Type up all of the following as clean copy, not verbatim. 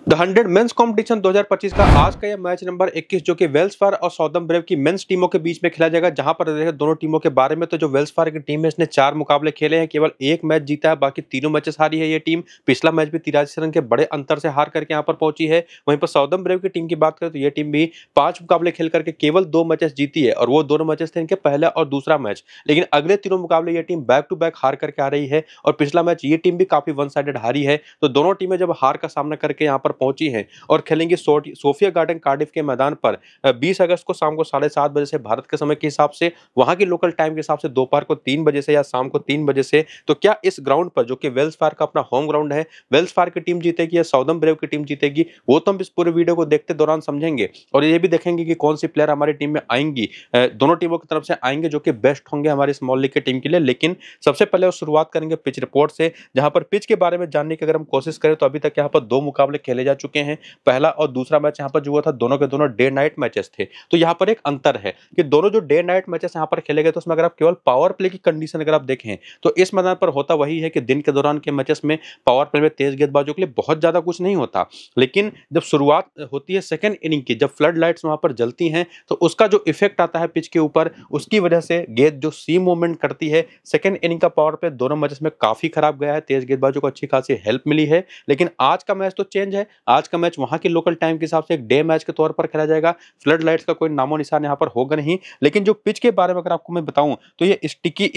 The 100 mains competition 2025 का आज का यह मैच नंबर 21 जो कि वेल्स फार और साउदर्न ब्रेव की मेंस टीमों के बीच में खेला जाएगा। जहां पर देखें दोनों टीमों के बारे में, तो जो वेल्स फार की टीम है इसने 4 मुकाबले खेले हैं, केवल एक मैच जीता है, बाकी तीनों मैचेस हारी है ये टीम। पिछला मैच भी 83 रन के बड़े अंतर से हार करके यहाँ पर पहुंची है। वहीं पर साउदर्न ब्रेव की टीम की बात करें तो ये टीम भी 5 मुकाबले खेल करके केवल 2 मैचेस जीती है, और वो दोनों मैचेस थे इनके पहला और दूसरा मैच। लेकिन अगले तीनों मुकाबले ये टीम बैक टू बैक हार करके आ रही है, और पिछला मैच ये टीम भी काफी वन साइडेड हारी है। तो दोनों टीमें जब हार का सामना करके यहाँ पर पहुंची है और खेलेंगे सोफिया गार्डन कार्डिफ के मैदान पर 20 अगस्त को शाम को 7:30 बजे से भारत के समय के हिसाब से, वहां की लोकल टाइम के हिसाब से दोपहर को 3 बजे से या शाम को 3 बजे से। तो क्या इस ग्राउंड पर, जो कि वेल्स फार का अपना होम ग्राउंड है, वेल्स फार की टीम जीतेगी या साउदर्न ब्रेव की टीम जीतेगी, वो तो हम इस पूरे वीडियो को देखते दौरान समझेंगे। और ये भी देखेंगे कि कौन सी प्लेयर हमारी टीम में आएंगी, दोनों टीमों की तरफ से आएंगे जो कि बेस्ट होंगे हमारी स्मॉल लीग की टीम के लिए। लेकिन सबसे पहले शुरुआत करेंगे पिच रिपोर्ट से, जहां पर पिच के बारे में जानने की अगर हम कोशिश करें तो अभी तक यहाँ पर 2 मुकाबले खेले जा चुके हैं। पहला और दूसरा मैच यहाँ पर जो हुआ था, दोनों के दोनों डे नाइट मैचेस थे। तो यहाँ पर एक अंतर है कि दोनों जो डे नाइट मैचेस यहाँ पर खेले गए, तो उसमें अगर आप केवल पावर प्ले की कंडीशन अगर आप देखें तो इस मैदान पर होता वही है कि दिन के दौरान के मैचेस में पावर प्ले में तेज गेंदबाजों के लिए बहुत ज्यादा कुछ नहीं होता। लेकिन जब शुरुआत होती है सेकंड इनिंग की, जब फ्लड लाइट्स वहां पर जलती हैं, तो उसका जो इफेक्ट आता है पिच के ऊपर, उसकी वजह से गेंद जो सी मूवमेंट करती है, सेकंड इनिंग का पावर प्ले दोनों मैचेस में काफी खराब गया है। तेज गेंदबाजों को अच्छी खासी हेल्प मिली है। लेकिन आज का मैच तो चेंज है। आज का मैच वहां के लोकल टाइम के हिसाब से एक डे मैच के तौर पर खेला जाएगा। फ्लड लाइट्स का कोई नामो निशान यहाँ पर होगा नहीं। लेकिन जो पिच के बारे में अगर आपको मैं बताऊं तो ये स्टिकी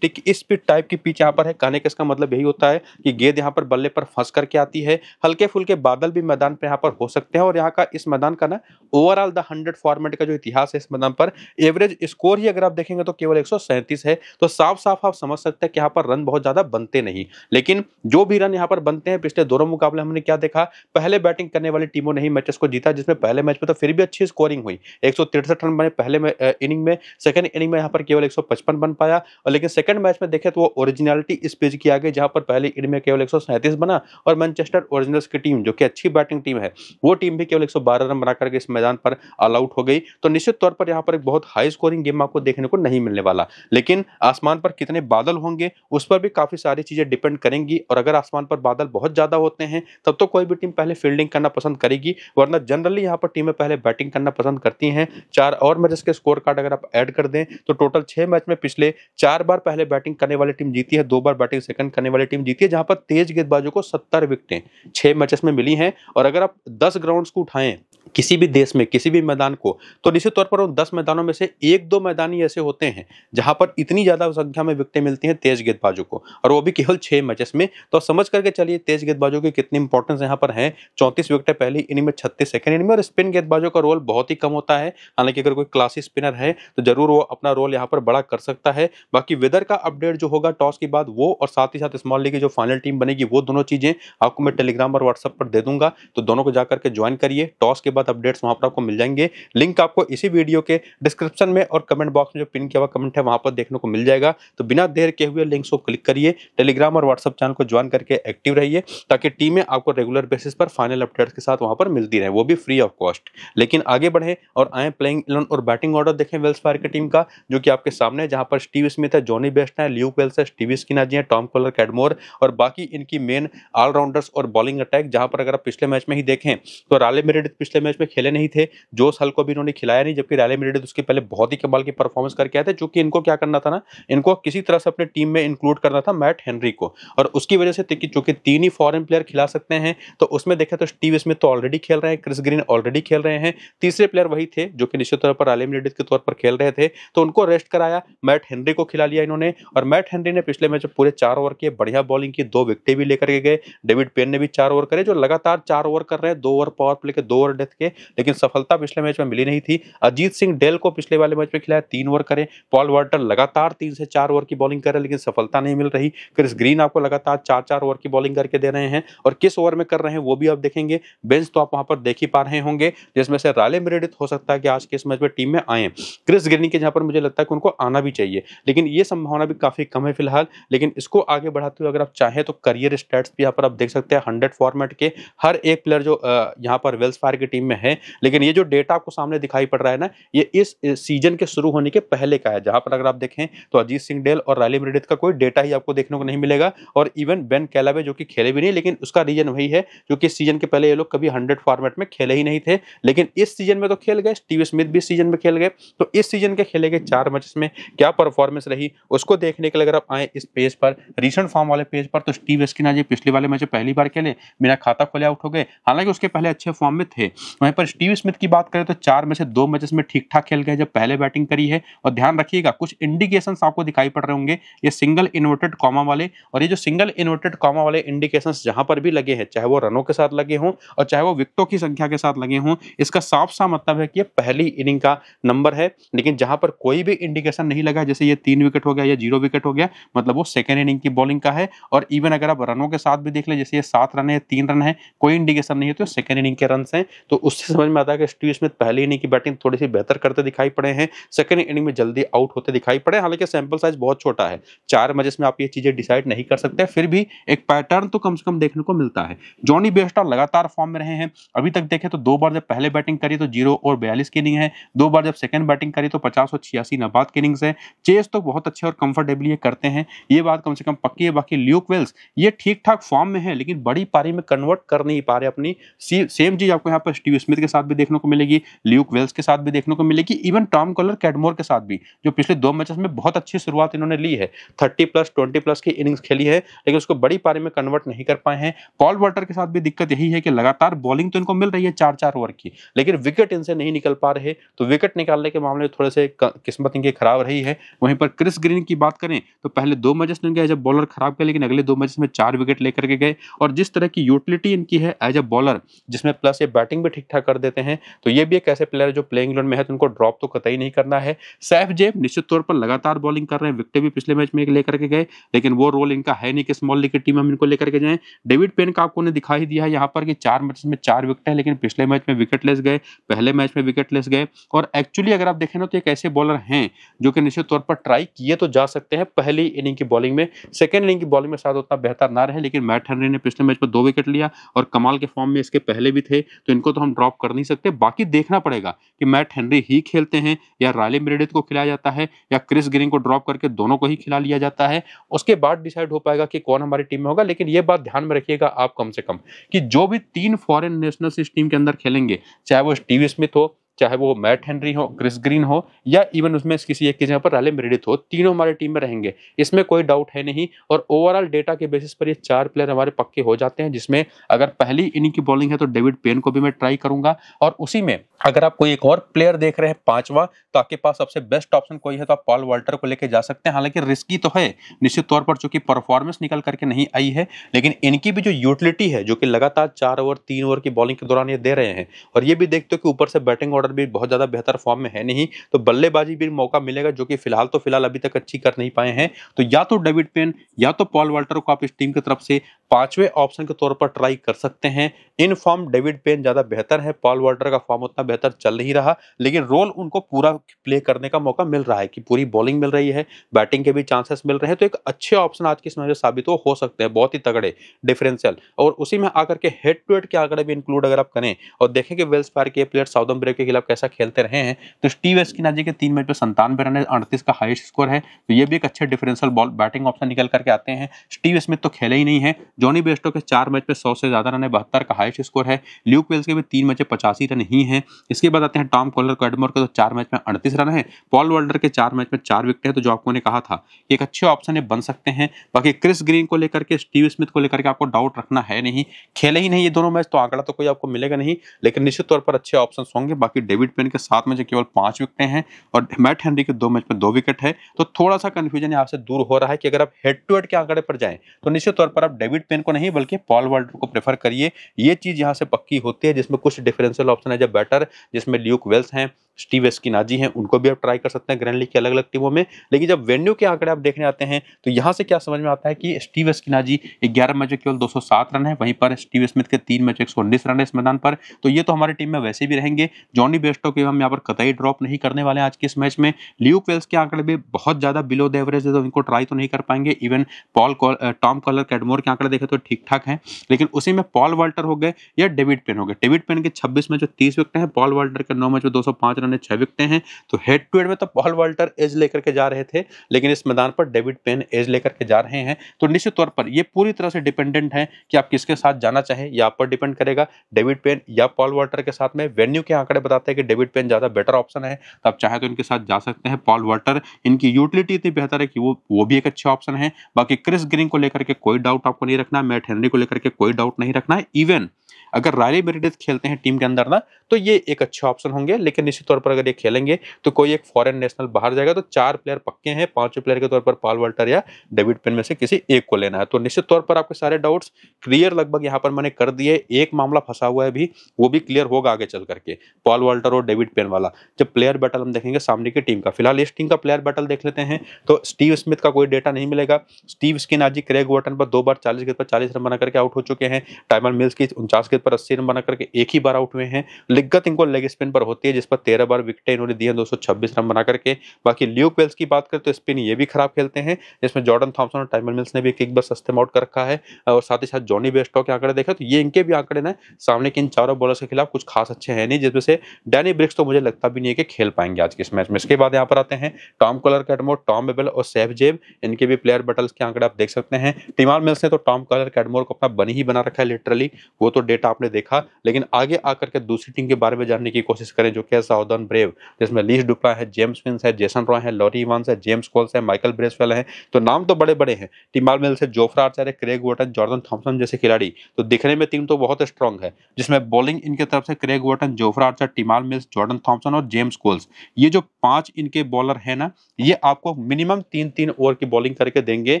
स्पिड टाइप की पिच यहाँ पर है। कहने का इसका मतलब यही होता है कि गेंद यहाँ पर बल्ले पर फंस करके आती है। हल्के फुल्के बादल भी मैदान पर यहाँ पर हो सकते हैं। और यहाँ का इस मैदान का ना ओवरऑल द 100 फॉर्मेट का जो इतिहास है इस मैदान पर, एवरेज स्कोर ही अगर आप देखेंगे तो केवल 137 है। तो साफ साफ आप समझ सकते हैं कि यहाँ पर रन बहुत ज्यादा बनते नहीं। लेकिन जो भी रन यहाँ पर बनते हैं, पिछले दोनों मुकाबले हमने क्या देखा, पहले बैटिंग करने वाली टीमों ने ही मैचेस को जीता, जिसमें पहले मैच में तो फिर भी अच्छी स्कोरिंग हुई, 163 रन बने पहले इनिंग में। सेकंड इनिंग में यहाँ पर केवल 155 बन पाया। और लेकिन सेकंड मैच में देखें तो वो ओरिजिनलिटी इस पिच की आ गई, जहां पर पहले इनिंग में केवल 137 बना, और मैनचेस्टर ओरिजिनल्स की टीम जो कि अच्छी बैटिंग टीम है, वो टीम भी केवल 112 रन बना करके इस मैदान पर ऑल आउट हो गई। तो निश्चित तौर पर यहाँ पर एक बहुत हाई स्कोरिंग गेम आपको देखने को नहीं मिलने वाला। लेकिन आसमान पर कितने बादल होंगे उस पर भी काफी सारी चीजें डिपेंड करेंगी। और अगर आसमान पर बादल बहुत ज्यादा होते हैं तब तो कोई भी टीम पहले फील्डिंग करना पसंद करेगी, वरना जनरली यहाँ पर टीमें पहले बैटिंग करना पसंद करती हैं। 4 और मैचेस के स्कोर कार्ड अगर आप ऐड कर दें तो टोटल 6 मैच में पिछले 4 बार पहले बैटिंग करने वाली टीम जीती है, 2 बार बैटिंग सेकंड करने वाली टीम जीती है, जहां पर तेज गेंदबाजों को 70 विकेटें 6 मैचेस में मिली हैं। और अगर आप 10 ग्राउंड्स को उठाएं किसी भी देश में किसी भी मैदान को, तो निश्चित तौर पर उन 10 मैदानों में से 1-2 मैदान ही ऐसे होते हैं जहां पर इतनी ज्यादा संख्या में विकेटें मिलती हैं तेज गेंदबाजों को, और वो भी केवल 6 मैचेस में। तो समझ करके चलिए तेज गेंदबाजों की कितनी इंपॉर्टेंस यहाँ पर है। 34 विकेटें पहली इनिंग में, 36 सेकंड इनिंग में। और स्पिन गेंदबाजों का रोल बहुत ही कम होता है। हालांकि अगर कोई क्लासी स्पिनर है तो जरूर वो अपना रोल यहाँ पर बड़ा कर सकता है। बाकी वेदर का अपडेट जो होगा टॉस के बाद, वो और साथ ही साथ स्मॉल लीग की जो फाइनल टीम बनेगी, वो दोनों चीजें आपको मैं टेलीग्राम और व्हाट्सएप पर दे दूंगा। तो दोनों को जाकर के ज्वाइन करिए। टॉस के बाद अपडेट्स वहां पर आपको मिल जाएंगे। लिंक आपको इसी वीडियो के डिस्क्रिप्शन में और कमेंट बॉक्स में जो पिन किया हुआ कमेंट है वहां पर देखने को मिल जाएगा। तो बिना देर के हुए लिंक्स को क्लिक करिए, टेलीग्राम और व्हाट्सएप चैनल को ज्वाइन करके एक्टिव रहिए, ताकि टीमें आपको रेगुलर बेसिस पर फाइनल अपडेट्स के साथ वहां पर मिलती रहे, वो भी फ्री ऑफ कॉस्ट। लेकिन आगे बढ़े और आए प्लेइंग 11 और बैटिंग ऑर्डर देखें वेल्स फार की टीम का, जो कि आपके सामने है, जहां पर स्टीव स्मिथ है, जॉनी बेस्ट है, ल्यूक वेल्स है, स्टीव स्किनर्जी है, टॉम कॉलर, कैडमोर, और बाकी इनकी मेन ऑलराउंडर्स और बॉलिंग अटैक। जहां पर अगर आप पिछले मैच में ही देखें तो राले मेरेडिथ पिछले मैच में खेले नहीं थे, जोश हल को भी इन्होंने खिलाया नहीं, जबकि राले मेरेडिथ उसके पहले बहुत ही कमाल की परफॉर्मेंस करके आए थे। चूंकि इनको क्या करना था ना, इनको किसी तरह से अपने टीम में इंक्लूड करना था मैट हेनरी को, और उसकी वजह से चूंकि 3 ही फॉरेन प्लेयर खिला सकते हैं, तो उसमें देखें तो स्टीव स्मिथ तो ऑलरेडी खेल रहे हैं, क्रिस ग्रीन ऑलरेडी खेल रहे हैं, तीसरे प्लेयर वही थे जो कि निश्चित तौर पर राले मेरेडिथ के तौर पर खेल रहे थे, तो उनको रेस्ट कराया, मैट हेनरी को खिला लिया इन्होंने। और मैट हेनरी ने पिछले मैच में पूरे 4 ओवर किए, बढ़िया बॉलिंग की, 2 विकेटें भी लेकर के गए। डेविड पेन ने भी 4 ओवर करे, जो लगातार 4 ओवर कर रहे हैं, 2 ओवर पावर प्ले के, 2 ओवर डेथ के, लेकिन सफलता पिछले मैच में मिली नहीं थी। अजीत सिंह डेल को पिछले वाले मैच में खिलाया, 3 ओवर करे। पॉल वाल्टर लगातार 3 से 4 ओवर की बॉलिंग कर रहे हैं, लेकिन सफलता नहीं मिल रही। क्रिस ग्रीन आपको लगातार 4-4 ओवर की बॉलिंग करके दे रहे हैं, और किस ओवर में कर रहे हैं वो भी आप देखेंगे। बेंच तो आप वहां पर देख ही पा रहे होंगे, जिसमें से राले मेरेडिथ हो सकता है कि आज के इस मैच में टीम में आए। क्रिस ग्रीन के जहां पर मुझे लगता है कि उनको आना भी चाहिए, लेकिन ये संभावना भी काफी कम है फिलहाल। लेकिन इसको आगे बढ़ाते हुए अगर आप चाहें तो करियर स्टैट्स भी यहाँ पर आप देख सकते हैं। 100 फॉर्मेट के हर एक प्लेयर जो यहाँ पर वेल्स फार की टीम बैटिंग में है। लेकिन ये जो डेटा आपको सामने दिखाई पड़ रहा है ना, ये इस सीजन के शुरू होने के पहले का है, जहां पर अगर आप देखें तो अजीत सिंह और रायली मेरिडिथ का कोई डेटा ही आपको देखने को नहीं मिलेगा। और इवन बेन कैलावे जो कि खेले भी नहीं, लेकिन उसका रीजन वही है क्योंकि इस सीजन के पहले ये लोग कभी 100 फॉर्मेट में खेले ही नहीं थे, लेकिन इस सीजन में तो खेल गए। स्टीव स्मिथ भी इस सीजन में खेल गए। तो इस सीजन के खेले गए 4 मैचेस में क्या परफॉर्मेंस रही उसको देखने के लिए अगर आप आए इस पेज पर, रीसेंट फॉर्म वाले पेज पर, तो स्टीव स्किनर जी पिछले वाले मैच पहली बार खेले, मेरा खाता खोले आउट हो गए, हालांकि उसके पहले अच्छे फॉर्म में थे। वहीं पर स्टीव स्मिथ की बात करें तो 4 में से 2 मैचेस में ठीक ठाक खेल गए जब पहले बैटिंग करी है। और ध्यान रखिएगा कुछ इंडिकेशंस आपको दिखाई पड़ रहे होंगे, ये सिंगल इन्वर्टेड कॉमा वाले, और ये जो सिंगल इन्वर्टेड कॉमा वाले इंडिकेशंस जहां पर भी लगे हैं, चाहे वो रनों के साथ लगे हों और चाहे वो विकेटों की संख्या के साथ लगे हों, इसका साफ साफ मतलब है कि ये पहली इनिंग का नंबर है। लेकिन जहां पर कोई भी इंडिकेशन नहीं लगा, जैसे ये 3 विकेट हो गया या 0 विकेट हो गया, मतलब वो सेकेंड इनिंग की बॉलिंग का है। और इवन अगर आप रनों के साथ भी देख ले, जैसे ये 7 रन है, 3 रन है, कोई इंडिकेशन नहीं है, तो सेकेंड इनिंग के रन हैं। तो उससे समझ में आता है कि स्टीव स्मिथ पहली इनिंग की बैटिंग थोड़ी सी बेहतर करते दिखाई पड़े हैं, सेकेंड इनिंग में जल्दी आउट होते दिखाई पड़े। हालांकि सैंपल साइज बहुत छोटा है, 4 मैचेस में आप ये चीजें डिसाइड नहीं कर सकते, फिर भी एक पैटर्न तो कम से कम देखने को मिलता है। जॉनी बेयरस्टो लगातार फॉर्म में रहे हैं। अभी तक देखें तो 2 बार जब पहले बैटिंग करी तो 0 और 42 की इनिंग है, 2 बार जब सेकंड बैटिंग करी तो 50 और 86 नाबाद की इनिंग्स है। चेस तो बहुत अच्छे और कंफर्टेबली ये करते हैं, ये बात कम से कम पक्की है। बाकी ल्यूक वेल्स ये ठीक ठाक फॉर्म में है, लेकिन बड़ी पारी में कन्वर्ट कर नहीं पा रहे अपनी। सेम चीज आपको यहाँ पर स्टीव स्मिथ के साथ भी देखने को मिलेगी, ल्यूक वेल्स के साथ भी देखने को मिलेगी, इवन टॉम कॉलर कैडमोर के साथ भी, जो पिछले 2 मैचेस में बहुत अच्छी शुरुआत इन्होंने ली है, 30+, 20+ की इनिंग्स खेली है, लेकिन उसको बड़ी पारी में कन्वर्ट नहीं कर पाए हैं। पॉल वॉल्टर के साथ भी दिक्कत यही है कि लगातार बॉलिंग तो इनको मिल रही है 4-4 ओवर की, लेकिन विकेट इनसे नहीं निकल पा रहे। तो विकेट निकालने के मामले में थोड़े से किस्मत इनकी खराब रही है। वहीं पर क्रिस ग्रीन की बात करें तो पहले 2 मैचेस में गए जब बॉलर खराब गए, लेकिन अगले 2 मैचेस में 4 विकेट लेकर के गए। और जिस तरह की यूटिलिटी इनकी है एज अ बॉलर, जिसमें प्लस ये बैटिंग भी ठीक ठाक कर देते हैं, तो ये भी एक ऐसे प्लेयर है जो प्लेइंग इलेवन में है तो उनको ड्रॉप तो कतई नहीं करना है। सैफ जेब निश्चित तौर पर लगातार बॉलिंग कर रहे हैं, विकेट भी पिछले मैच में एक लेकर के गए, लेकिन वो रोल इनका है नहीं कि स्मॉल लीग की टीम हम इनको लेकर के जाएं। डेविड पेन का आपको ने दिखा ही दिया है यहाँ पर कि 4 मैचेस में 4 विकेट है, लेकिन पिछले मैच में विकेट लेस गए, पहले मैच में विकेट लेस गए। और एक्चुअली अगर आप देखें ना तो एक ऐसे बॉलर हैं जो कि निश्चित तौर पर ट्राई किए तो जा सकते हैं पहली इनिंग की बॉलिंग में, सेकेंड इनिंग की बॉलिंग में शायद उतना बेहतर ना रहे, लेकिन मैट हेनरी ने पिछले मैच में 2 विकेट लिया और कमाल के फॉर्म में इसके पहले भी थे, तो इनको तो हम ड्रॉप कर नहीं सकते। बाकी देखना पड़ेगा कि मैट हेनरी ही खेलते हैं या रायली मेरिडिथ को खिलाया जाता है या क्रिस ग्रीन को ड्रॉप करके दोनों को ही खिला लिया जाता है, उसके बाद डिसाइड हो पाएगा कि कौन हमारी टीम में होगा। लेकिन ये बात ध्यान में रखिएगा आप कम से कम कि जो भी 3 फॉरेन नेशनल्स इस टीम के अंदर खेलेंगे, चाहे वो स्टीव स्मिथ हो, चाहे वो मैट हेनरी हो, क्रिस ग्रीन हो, या इवन उसमें किसी एक की जगह पर रायली मेरिडिथ हो, तीनों हमारी टीम में रहेंगे, इसमें कोई डाउट है नहीं। और ओवरऑल डेटा के बेसिस पर ये 4 प्लेयर हमारे पक्के हो जाते हैं, जिसमें अगर पहली इनिंग की बॉलिंग है तो डेविड पेन को भी मैं ट्राई करूंगा, और उसी में अगर आप कोई एक और प्लेयर देख रहे हैं 5वां, तो आपके पास सबसे बेस्ट ऑप्शन कोई है तो आप पॉल वॉल्टर को लेकर जा सकते हैं। हालांकि रिस्की तो है निश्चित तौर पर, चूंकि परफॉर्मेंस निकल करके नहीं आई है, लेकिन इनकी भी जो यूटिलिटी है, जो कि लगातार 4 ओवर 3 ओवर की बॉलिंग के दौरान ये दे रहे हैं, और ये भी देखते हो कि ऊपर से बैटिंग ऑर्डर भी बहुत ज्यादा बेहतर फॉर्म में है नहीं, तो बल्लेबाजी भी मौका मिलेगा, जो कि फिलहाल अभी तक अच्छी कर नहीं पाए हैं। तो या तो डेविड पेन या तो पॉल वॉल्टर को आप इस टीम की तरफ से 5वें ऑप्शन के तौर पर ट्राई कर सकते हैं। इन फॉर्म डेविड पेन ज्यादा बेहतर है, पॉल वॉल्टर का फॉर्म उतना बेहतर चल नहीं रहा, लेकिन रोल उनको पूरा प्ले करने का मौका मिल रहा है कि पूरी बॉलिंग मिल रही है, बैटिंग के भी चांसेस मिल रहे हैं, तो एक अच्छे ऑप्शन आज के समय में साबित हो सकते हैं, बहुत ही तगड़े डिफरेंशियल। और उसी में आकर के हेड टू हेड के आंकड़े भी इंक्लूड अगर आप करें और देखें कि वेल्स फार्गो के प्लेयर साउदर्न ब्रेव के खिलाफ कैसा खेलते रहे हैं, तो स्टीव स्किनर जी के 3 मैच में 97 रन है, 38 का हाईएस्ट स्कोर है, तो ये भी एक अच्छे डिफरेंशियल बॉल बैटिंग ऑप्शन निकल करके आते हैं। स्टीव स्मिथ तो खेले ही नहीं है। जॉनी बेयरस्टो के 4 मैच में 100 से ज्यादा रन है, 72 का हाईएस्ट स्कोर है। ल्यूक वेल्स के भी 3 मैच में 85 रन ही है। इसके बाद आते हैं टॉम कॉलर कैडमोर के, तो 4 मैच में 38 रन है। पॉल वॉल्टर के 4 मैच में 4 विकेट है, तो जो आपको ने कहा था एक अच्छे ऑप्शन बन सकते हैं। बाकी क्रिस ग्रीन को लेकर के, स्टीव स्मिथ को लेकर के आपको डाउट रखना है नहीं, खेले ही नहीं ये दोनों मैच, तो आंकड़ा तो कोई आपको मिलेगा नहीं, लेकिन निश्चित तौर पर अच्छे ऑप्शन होंगे। बाकी डेविड पेन के 7 मैच केवल 5 विकेट हैं और मैट हेनरी के 2 मैच में 2 विकेट है, तो थोड़ा सा कंफ्यूजन यहाँ से दूर हो रहा है कि अगर आप हेड टू हेड के आंकड़े पर जाएं तो निश्चित तौर पर आप डेविड पेन को नहीं बल्कि पॉल वॉल्टर को प्रेफर करिए। ये चीज यहाँ से पक्की होती है, जिसमें कुछ डिफरेंशियल ऑप्शन है जब बैटर, जिसमें ल्यूक वेल्स हैं, स्टीव एस्किनाजी हैं, उनको भी आप ट्राई कर सकते हैं ग्रैंड लीग की अलग-अलग टीमों में। लेकिन जब वेन्यू के आंकड़े आप देखने आते हैं, तो यहाँ से क्या समझ में आता है कि स्टीव एस्किनाजी 11 मैच में केवल 207 रन है, वहीं पर स्टीव स्मिथ के 3 मैच 119 रन है इस मैदान पर। तो ये तो हमारी टीम में वैसे भी रहेंगे। जॉनी बेयरस्टो को हम यहाँ पर कतई ड्रॉप नहीं करने वाले हैं आज के इस मैच में। ल्यूक वेल्स के आंकड़े भी बहुत ज्यादा बिलो द एवरेज है, तो इनको ट्राई तो नहीं कर पाएंगे। इवन टॉम कॉलर कैडमोर के आंकड़े देखे तो ठीक ठाक हैं, लेकिन उसी में पॉल वाल्टर हो गए या डेविड पेन हो गए। डेविड पेन के 26 मैच में 30 विकेट हैं, पॉल वाल्टर के 9 मैच में 205 रन है, 6 विकेट हैं। तो हेड टू हेड में तो पॉल वाल्टर एज लेकर के जा रहे थे, लेकिन इस मैदान पर डेविड पेन एज लेकर के जा रहे हैं। तो निश्चित तौर पर ये पूरी तरह से डिपेंडेंट है कि आप किसके साथ जाना चाहें, या आप पर डिपेंड करेगा डेविड पेन या पॉल वाल्टर के साथ में। वेन्यू के आंकड़े बताते हैं कि डेविड पेन ज्यादा बेटर ऑप्शन है, तो आप चाहे तो इनके साथ जा सकते हैं। पॉल वाल्टर, इनकी यूटिलिटी इतनी बेहतर है कि वो भी एक अच्छा ऑप्शन है। बाकी क्रिस ग्रीन को लेकर के कोई डाउट आपको नहीं रखना है, मैट हेनरी को लेकर के कोई डाउट नहीं रखना है। इवन अगर रायली मेरिडिथ खेलते हैं टीम के अंदर ना, तो ये एक अच्छे ऑप्शन होंगे। लेकिन निश्चित तौर पर अगर ये खेलेंगे तो कोई एक फॉरेन नेशनल बाहर जाएगा, तो 4 प्लेयर पक्के हैं। 5वें प्लेयर के तौर पर पॉल वाल्टर या डेविड पेन में से किसी एक को लेना है। तो निश्चित तौर पर आपके सारे डाउट्स क्लियर लगभग यहाँ पर मैंने कर दिए। एक मामला फंसा हुआ है भी, वो भी क्लियर होगा आगे चल करके, पॉल वाल्टर और डेविड पेन वाला, जब प्लेयर बैटल हम देखेंगे सामने की टीम का। फिलहाल इस टीम का प्लेयर बैटल देख लेते हैं। तो स्टीव स्मिथ का कोई डेटा नहीं मिलेगा। स्टीव एस्किनाजी क्रेग वॉटन पर 2 बार 40 गेंद पर 40 रन बना करके आउट हो चुके हैं। टाइमर मिल्स की 49 गेंद पर 80 रन बना करके एक ही बार आउट हुए हैं। लिग्गत इनको लेग स्पिन पर होती है, जिस पर 13 बार विकेट इन्होंने दिए 226 रन बना करके। बाकी ल्यूक वेल्स की बात करें तो स्पिन ये भी खराब खेलते हैं, जिसमें जॉर्डन थॉमसन और टाइमर मिल्स ने भी एक बार सस्ते में आउट कर रखा है। और साथ ही साथ जॉनी बेयरस्टो के आंकड़े देखें तो ये इनके भी आंकड़े ना सामने के इन चारों बॉलर्स के खिलाफ कुछ खास अच्छे हैं नहीं, जिसमें से डैनी ब्रिक्स तो मुझे लगता भी नहीं है कि खेल पाएंगे आज के इस मैच में। इसके बाद यहाँ पर आते हैं टॉम कॉलर कैडमोर, टॉम बेबल और सेफ जेब, इनके भी प्लेयर बैटल्स के आंकड़े आप देख सकते हैं। टिमाल मिल्स ने तो टॉम कॉलर कैडमोर को अपना बनी ही बना रखा है लिटरली, वो तो डेटा आपने देखा। लेकिन आगे आकर के दूसरी टीम के बारे में जानने की कोशिश करें, जो कि साउदर्न ब्रेव, जिसमें लीस डुप्ला है, जेम्स विंस है, जेसन रॉय है, लॉरी इवांस है, जेम्स कोल्स है, माइकल ब्रेसवेल है। तो नाम तो बड़े बड़े हैं। टिमाल मिल्स है, जोफ्रा आर्चर है, क्रेग वॉटन, जॉर्डन थॉमसन जैसे खिलाड़ी। तो दिखने में टीम तो बहुत स्ट्रांग है, जिसमें बॉलिंग इनके तरफ से Craig Wotton, Jofra Archer, Tymal Mills, Jordan Thompson और जेम्स कोल्स, ये जो 5 इनके बॉलर है ना, ये आपको मिनिमम 3-3 ओवर की बॉलिंग करके देंगे,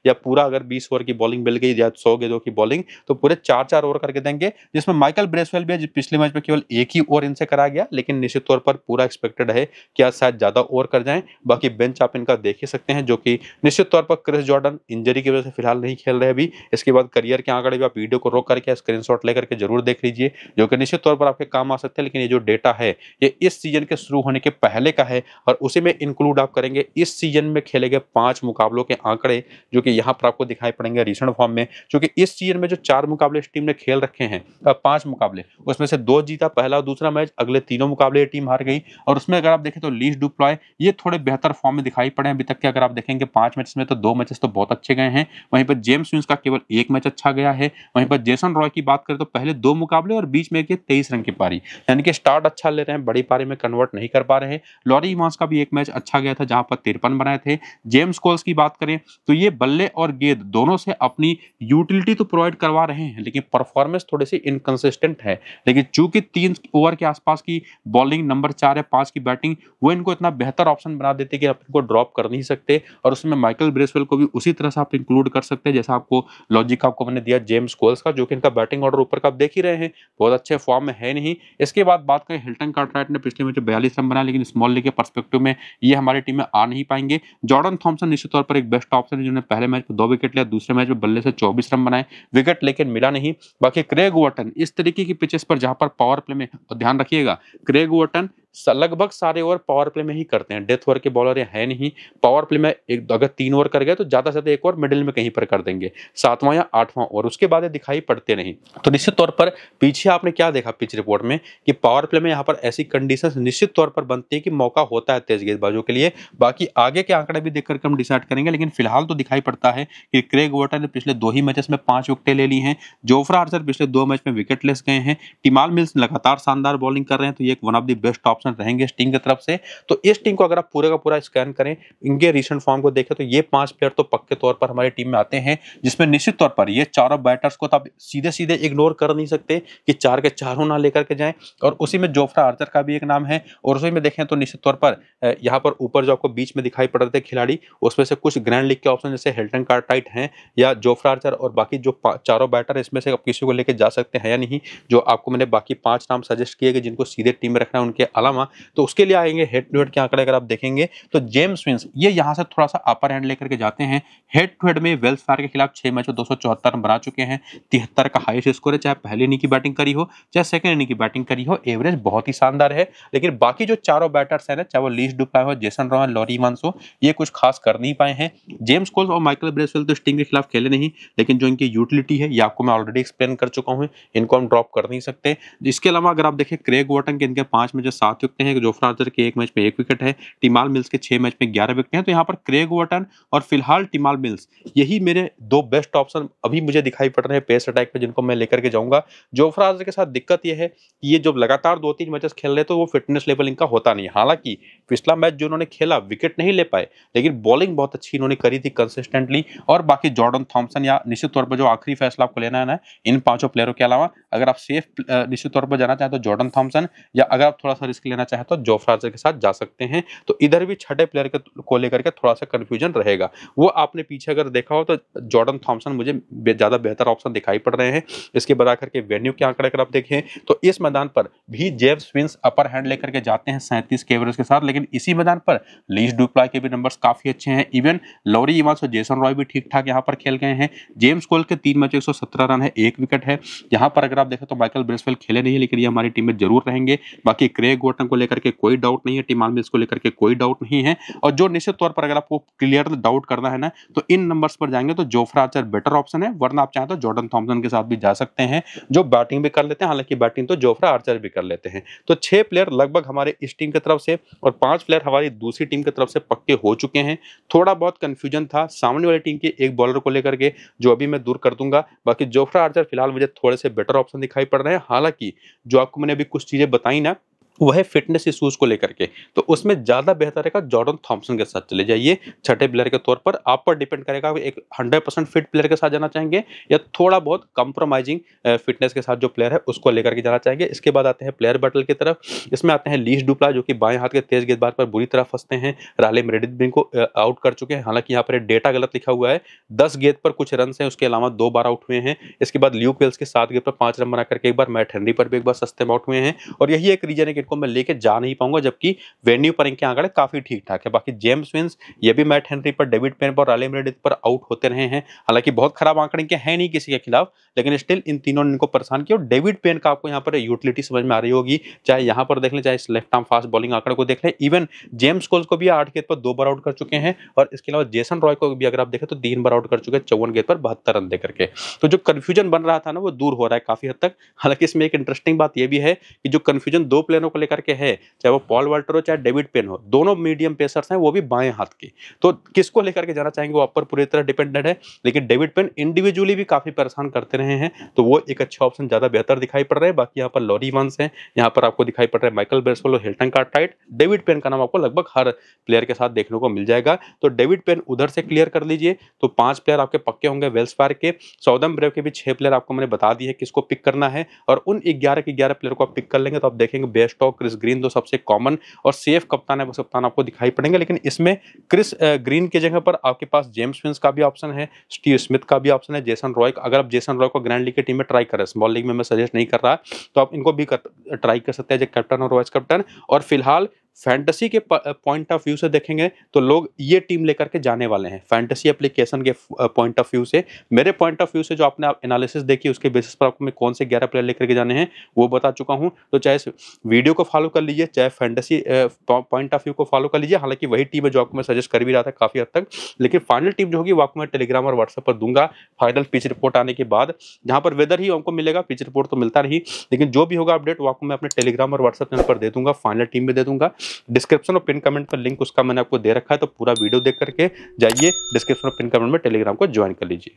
या पूरा अगर 20 ओवर की बॉलिंग मिल गई या 100 गेंदों की बॉलिंग, तो पूरे 4-4 ओवर करके देंगे। जिसमें माइकल ब्रेसवेल भी है, पिछले मैच में केवल एक ही ओवर इनसे कराया गया, लेकिन निश्चित तौर पर पूरा एक्सपेक्टेड है कि आज शायद ज्यादा ओवर कर जाएं। बाकी बेंच आप इनका देख ही सकते हैं, जो कि निश्चित तौर पर क्रिस जॉर्डन इंजरी की वजह से फिलहाल नहीं खेल रहे अभी। इसके बाद करियर के आंकड़े भी आप वीडियो को रोक करके स्क्रीनशॉट लेकर के जरूर देख लीजिए, जो कि निश्चित तौर पर आपके काम आ सकते हैं। लेकिन ये जो डेटा है, ये इस सीजन के शुरू होने के पहले का है, और उसी में इंक्लूड आप करेंगे इस सीजन में खेले गए 5 मुकाबलों के आंकड़े, जो कि यहाँ पर आपको दिखाई पड़ेंगे रिसेंट फॉर्म में। क्योंकि इस सीजन में जो 4 मुकाबले इस टीम ने खेल रखे हैं, 5 मुकाबले, उसमें से 2 जीता पहला और दूसरा मैच, अगले तीनों मुकाबले ये टीम हार गई। और उसमें अगर आप देखें तो लीस डुप्लॉय ये थोड़े बेहतर फॉर्म में दिखाई पड़े हैं अभी तक के। अगर आप देखेंगे 5 मैचेस में तो 2 मैचेस तो बहुत अच्छे गए हैं। वहीं पर जेम्स विंस का केवल 1 मैच अच्छा गया है। वहीं पर जेसन रॉय की बात करें तो पहले 2 मुकाबले और बीच में एक 23 रन की पारी, यानी कि स्टार्ट अच्छा ले रहे हैं, बड़ी पारी में कन्वर्ट नहीं कर पा रहे हैं। लॉरी इवांस का भी 1 मैच अच्छा गया था, जहां पर 53 बनाए थे। जेम्स कोल्स की बात करें तो ये बल्ले और गेंद दोनों से अपनी यूटिलिटी तो प्रोवाइड करवा रहे हैं, लेकिन परफॉर्मेंस थोड़ी सी इनकंसिस्टेंट है। लेकिन चूंकि 3 ओवर के आसपास की बॉलिंग, नंबर 4 या 5 की बैटिंग, वो इनको इतना बेहतर ऑप्शन बना देते कि आप इनको ड्रॉप कर नहीं सकते। और उसमें माइकल ब्रेसवेल को भी उसी तरह से आप इंक्लूड कर सकते हैं, जैसा आपको लॉजिक आपको मैंने दिया जेम्स कोल्स का, जो कि इनका बैटिंग ऑर्डर ऊपर का आप देख ही रहे हैं, बहुत अच्छे फॉर्म में है नहीं। इसके बाद बात करें हिल्टन कार्टराइट ने पिछले मैच 42 रन बनाए, लेकिन स्मॉल लीग के पर्सपेक्टिव में ये हमारी टीम में आ नहीं पाएंगे। जॉर्डन थॉमसन निश्चित तौर पर एक बेस्ट ऑप्शन है, जिन्होंने पहले मैच में 2 विकेट लिया, दूसरे मैच में बल्ले से 24 रन बनाए, विकेट लेकिन मिला नहीं। बाकी क्रेग वॉटन इस तरीके की पिचेस पर जहां पर पावर प्ले में, ध्यान रखिएगा, क्रेग वॉटन लगभग सारे ओवर पावर प्ले में ही करते हैं। डेथ ओवर के बॉलर ये है नहीं। पावर प्ले में एक अगर 3 ओवर कर गए तो ज्यादा से ज्यादा 1 ओवर मिडिल में कहीं पर कर देंगे, 7वां या 8वां ओवर, उसके बाद दिखाई पड़ते नहीं। तो निश्चित तौर पर पीछे आपने क्या देखा पिच रिपोर्ट में कि पावर प्ले में यहाँ पर ऐसी कंडीशंस निश्चित तौर पर बनती है कि मौका होता है तेज गेंदबाजों के लिए। बाकी आगे के आंकड़े भी देखकर हम डिसाइड करेंगे, लेकिन फिलहाल तो दिखाई पड़ता है कि क्रेग वॉटन ने पिछले 2 ही मैचेस में 5 विकेटें ले ली हैं। जोफ्रा आर्चर पिछले 2 मैच में विकेटलेस गए हैं। टिमाल मिल्स लगातार शानदार बॉलिंग कर रहे हैं, तो ये एक one of the best option रहेंगे इस टीम की तरफ से। तो इस टीम को अगर आप पूरे का पूरा स्कैन करें, इनके रिसेंट फॉर्म को देखें, तो ये 5 प्लेयर तो पक्के तौर पर हमारी टीम में आते हैं, जिसमें निश्चित तौर पर ये चारों बैटर्स को तो आप सीधे सीधे इग्नोर कर नहीं सकते कि 4 के चारों ना लेकर के जाएं। और उसी में जोफ्रा आर्चर का भी एक नाम है, और उसी में देखें तो निश्चित तौर पर यहाँ पर ऊपर जो आपको बीच में दिखाई पड़ रहे थे खिलाड़ी, उसमें से कुछ ग्रैंड लीग के ऑप्शन जैसे हिल्टन कार्टराइट हैं या जोफ्रा आर्चर, और बाकी जो चारों बैटर इसमें से आप किसी को लेकर जा सकते हैं या नहीं, जो आपको मैंने बाकी 5 नाम सजेस्ट किए कि जिनको सीधे टीम में रखना है। उनके अलावा अलावा, तो उसके लिए आएंगे हेड टू हेड के आंकड़े। अगर आप देखेंगे तो जेम्स विंस ये यहाँ से थोड़ा सा अपर हैंड लेकर के जाते हैं। हेड टू हेड में वेल्स फार्गो के खिलाफ 6 मैच में 274 रन बना चुके हैं, 73 का हाईएस्ट स्कोर है। चाहे पहले इनिंग की बैटिंग करी हो चाहे सेकंड इनिंग की बैटिंग करी हो, एवरेज बहुत ही शानदार है। लेकिन बाकी जो चारों बैटर्स हैं ना, चाहे वो लीस डुप्लाई हो, जेसन रॉय, लॉरी इवांस हो, ये कुछ खास कर नहीं पाए हैं। जेम्स कोल्स और माइकल ब्रेसवेल तो इस टीम के खिलाफ खेले नहीं, लेकिन जो इनकी यूटिलिटी है ये आपको मैं ऑलरेडी एक्सप्लेन कर चुका हूं, इनको हम ड्रॉप कर नहीं सकते। इसके अलावा अगर आप देखें क्रेग वॉटन के इनके 5 मैच 7 विकेट हैं, जोफ्रा आर्चर के 1 मैच में 1 विकेट है, टिमाल मिल्स के 6 मैच में 11 विकेट हैं। तो यहाँ पर क्रेग वॉटन और फिलहाल टिमाल मिल्स यही मेरे 2 बेस्ट ऑप्शन अभी मुझे दिखाई पड़ रहे हैं पेस अटैक में, जिनको मैं लेकर के जाऊंगा। जोफ्रा आर्चर के साथ दिक्कत यह है कि ये जब लगातार 2-3 मैचेस खेल रहे तो वो फिटनेस लेवल इनका होता नहीं। हालांकि पिछला मैच जो उन्होंने खेला विकेट नहीं ले पाए, लेकिन बॉलिंग बहुत अच्छी इन्होंने करी थी कंसिस्टेंटली। और बाकी जॉर्डन थॉमसन या निश्चित तौर पर जो आखिरी फैसला आपको लेना है ना, इन 5 प्लेयरों के अलावा अगर आप सेफ निश्चित तौर पर जाना चाहें तो जॉर्डन थॉमसन, या अगर आप थोड़ा सा रिस्क लेना चाहें तो जोफ्रा आर्चर के साथ जा सकते हैं। तो इधर भी छठे प्लेयर को लेकर के थोड़ा सा कंफ्यूजन रहेगा। वो आपने पीछे अगर देखा हो तो जॉर्डन थॉमसन मुझे ज्यादा बेहतर ऑप्शन दिखाई पड़ रहे हैं। इसके बाद आकर के वेन्यू के आंकड़े अगर आप देखें तो इस मैदान पर भी जेम्स विंस अपर हैंड लेकर के जाते हैं 37 के एवरेज के साथ, लेकिन इसी मैदान पर लीस डुप्लाई के भी नंबर्स काफी अच्छे हैं। इवन लॉरी इवांस और जेसन रॉय भी ठीक ठाक यहाँ पर खेल गए हैं। जेम्स कोल के 3 मैच 117 रन है, 1 विकेट है। यहाँ पर अगर आप देखें तो माइकल ब्रेसवेल खेले नहीं, लेकिन ये हमारी टीम में जरूर रहेंगे। बाकी क्रेग वॉटन को लेकर के कोई डाउट नहीं है, टिमाल मिल्स को लेकर के कोई डाउट नहीं है। और जो निश्चित तौर पर अगर आपको क्लियर डाउट करना है ना, तो इन नंबर्स पर जाएंगे तो जोफ्रा आर्चर बेटर ऑप्शन है, वरना आप चाहें तो जॉर्डन थॉमसन के साथ भी जा सकते हैं, जो बैटिंग भी कर लेते हैं। हालांकि बैटिंग तो जोफ्रा आर्चर भी कर लेते हैं। तो 6 प्लेयर लगभग हमारे इस टीम की तरफ से और 5 प्लेयर हमारी दूसरी टीम की तरफ से पक्के हो चुके हैं। थोड़ा बहुत कंफ्यूजन था सामने वाली टीम के एक बॉलर को लेकर के, जो अभी मैं दूर कर दूंगा। बाकी जोफ्रा आर्चर फिलहाल मुझे थोड़े से बेटर ऑप्शन दिखाई पड़ रहे हैं। हालांकि जो आपको मैंने अभी कुछ चीजें बताई ना, वह है फिटनेस इश्यूज को लेकर के, तो उसमें ज्यादा बेहतर है जॉर्डन थॉमसन के साथ चले जाइए छठे प्लेयर के तौर पर। आप पर डिपेंड करेगा एक 100% फिट प्लेयर के साथ जाना चाहेंगे या थोड़ा बहुत कंप्रोमाइजिंग फिटनेस के साथ जो प्लेयर है उसको लेकर के जाना चाहेंगे। इसके बाद आते हैं प्लेयर बैटल की तरफ। इसमें आते हैं लीस डुप्ला, जो कि बाएं हाथ के तेज गेंदबाज पर बुरी तरह फंसते हैं। राले मेरेडिथ भी इनको आउट कर चुके हैं। हालांकि यहाँ पर डेटा गलत लिखा हुआ है, 10 गेंद पर कुछ रन है, उसके अलावा 2 बार आउट हुए हैं। इसके बाद ल्यूक वेल्स के 7 गेंद पर 5 रन बना करके एक बार, मैट हेनरी पर भी एक बार सस्ते में आउट हुए हैं। और यही एक रीजन है कि इनको मैं लेके जा नहीं पाऊंगा, जबकि वेन्यू पर इनके आंकड़े काफी ठीक ठाक है। बाकी जेम्स विंस ये भी मैट हेनरी पर, डेविड पेन पर, राले मेरेडिथ पर आउट होते रहे हैं। हालांकि बहुत खराब आंकड़े इनके हैं नहीं किसी के खिलाफ, लेकिन स्टिल इन तीनों ने इनको परेशान किया। और डेविड पेन का आपको यहाँ पर यूटिलिटी समझ में आ रही होगी, चाहे यहाँ पर देख लें चाहे लेफ्ट आर्म फास्ट बॉलिंग आंकड़े को देख लें। इवन जेम्स कोल्स को भी 8 गेंद पर 2 बार आउट कर चुके हैं। और इसके अलावा जेसन रॉय को भी अगर आप देखें तो 3 बार आउट कर चुके हैं 54 गेंद पर 72 रन देकर के। तो जो कंफ्यूजन बन रहा था ना, वो दूर हो रहा है काफी हद तक। हालांकि इसमें एक इंटरेस्टिंग बात यह भी है कि जो कंफ्यूजन 2 प्लेयरों को लेकर के है, चाहे वो पॉल वाल्टर हो चाहे डेविड पेन हो, दोनों मीडियम पेसर्स हैं, वो भी बाएं हाथ के। तो किसको लेकर के जाना चाहेंगे वो आप पर पूरी तरह डिपेंडेंट है। लेकिन डेविड पेन इंडिविजुअली भी काफी परेशान करते रहे हैं, तो वो एक अच्छा ऑप्शन ज्यादा बेहतर दिखाई पड़ रहा है। बाकी यहाँ पर लॉरी इवांस है, यहाँ पर आपको दिखाई पड़ रहा है माइकल ब्रेसवेल और हिल्टन कार्टराइट। डेविड पेन का नाम आपको लगभग हर प्लेयर के साथ देखने को मिल जाएगा। तो डेविड पेन उधर से क्लियर कर लीजिए, तो 5 प्लेयर आपके पक्के होंगे वेल्स फार्गो के। साउदर्न ब्रेव के भी 6 प्लेयर आपको मैंने बता दिए किसको पिक करना है, और उन 11 के 11 प्लेयर को आप पिक कर लेंगे तो आप देखेंगे बेस्टॉक, क्रिस ग्रीन, तो सबसे कॉमन और सेफ कप्तान है वो कप्तान आपको दिखाई पड़ेंगे। लेकिन इसमें क्रिस ग्रीन की जगह पर आपके पास जेम्स विंस का भी ऑप्शन है, स्टीव स्मिथ का भी ऑप्शन है, जेसन रॉय। अगर आप जेसन रॉय को ग्रैंड लीग की टीम में ट्राई करें, स्मॉल लीग में मैं सजेस्ट नहीं कर रहा, तो आप इनको भी ट्राई कर सकते हैं कैप्टन और वाइस कैप्टन। और फिलहाल फैंटेसी के पॉइंट ऑफ व्यू से देखेंगे तो लोग ये टीम लेकर के जाने वाले हैं। फैंटेसी एप्लीकेशन के पॉइंट ऑफ व्यू से, मेरे पॉइंट ऑफ व्यू से जो आपने एनालिसिस देखी उसके बेसिस पर आपको मैं कौन से 11 प्लेयर लेकर के जाने हैं वो बता चुका हूं। तो चाहे वीडियो को फॉलो कर लीजिए, चाहे फैंटेसी पॉइंट ऑफ व्यू को फॉलो कर लीजिए। हालांकि वही टीम है जो आपको मैं सजेस्ट कर भी रहा था काफी हद तक, लेकिन फाइनल टीम जो होगी वो आपको मैं टेलीग्राम और व्हाट्सएप पर दूंगा फाइनल पिच रिपोर्ट आने के बाद, जहां पर वेदर ही हमको मिलेगा, पिच रिपोर्ट तो मिलता नहीं, लेकिन जो भी होगा अपडेट वो आपको मैं अपने टेलीग्राम और व्हाट्सएप चैनल पर दे दूंगा, फाइनल टीम भी दे दूंगा। डिस्क्रिप्शन और पिन कमेंट पर लिंक उसका मैंने आपको दे रखा है, तो पूरा वीडियो देख करके जाइए डिस्क्रिप्शन और पिन कमेंट में टेलीग्राम को ज्वाइन कर लीजिए।